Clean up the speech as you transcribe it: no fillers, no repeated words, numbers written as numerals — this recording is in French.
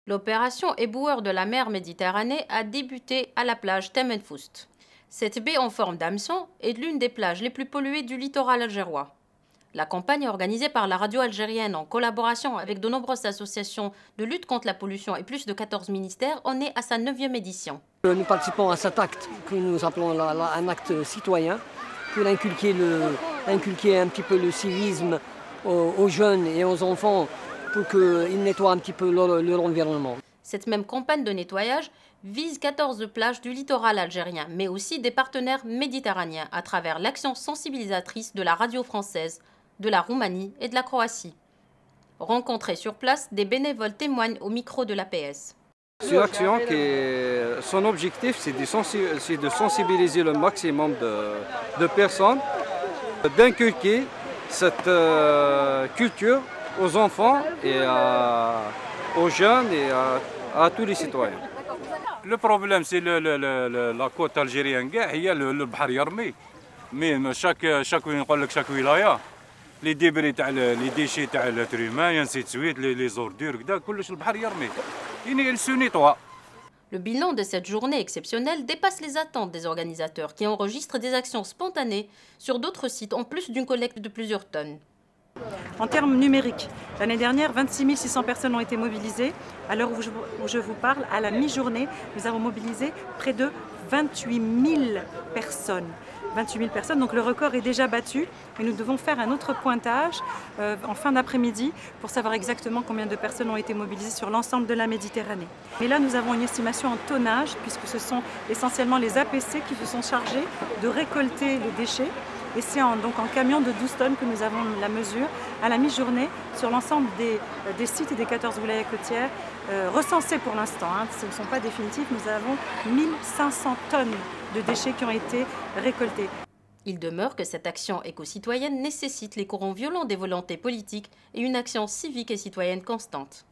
L'opération éboueur de la mer Méditerranée a débuté à la plage Temenfoust. Cette baie en forme d'hameçon est l'une des plages les plus polluées du littoral algérois. La campagne organisée par la radio algérienne en collaboration avec de nombreuses associations de lutte contre la pollution et plus de 14 ministères en est à sa 9e édition. Nous participons à cet acte que nous appelons un acte citoyen pour inculquer un petit peu le civisme aux jeunes et aux enfants pour qu'ils nettoient un petit peu leur environnement. Cette même campagne de nettoyage vise 14 plages du littoral algérien, mais aussi des partenaires méditerranéens à travers l'action sensibilisatrice de la radio française, de la Roumanie et de la Croatie. Rencontrés sur place, des bénévoles témoignent au micro de l'APS. Cette action, son objectif, c'est de sensibiliser le maximum de personnes, d'inculquer cette culture aux enfants et aux jeunes et à tous les citoyens. Le problème, c'est la côte algérienne, il y a le Bahar Yarmi. Mais chaque wilaya, les débris, les déchets de l'être humain, et ainsi de suite, les ordures, tout le Bahar Yarmi. Il se nettoie. Le bilan de cette journée exceptionnelle dépasse les attentes des organisateurs qui enregistrent des actions spontanées sur d'autres sites en plus d'une collecte de plusieurs tonnes. En termes numériques, l'année dernière, 26 600 personnes ont été mobilisées. À l'heure où je vous parle, à la mi-journée, nous avons mobilisé près de 28 000 personnes. 28 000 personnes, donc le record est déjà battu, mais nous devons faire un autre pointage en fin d'après-midi pour savoir exactement combien de personnes ont été mobilisées sur l'ensemble de la Méditerranée. Mais là, nous avons une estimation en tonnage, puisque ce sont essentiellement les APC qui se sont chargés de récolter les déchets. Et c'est donc en camion de 12 tonnes que nous avons la mesure à la mi-journée sur l'ensemble des sites et des 14 wilayas côtières recensés pour l'instant. Ce ne sont pas définitifs, nous avons 1500 tonnes de déchets qui ont été récoltés. Il demeure que cette action éco-citoyenne nécessite les courants violents des volontés politiques et une action civique et citoyenne constante.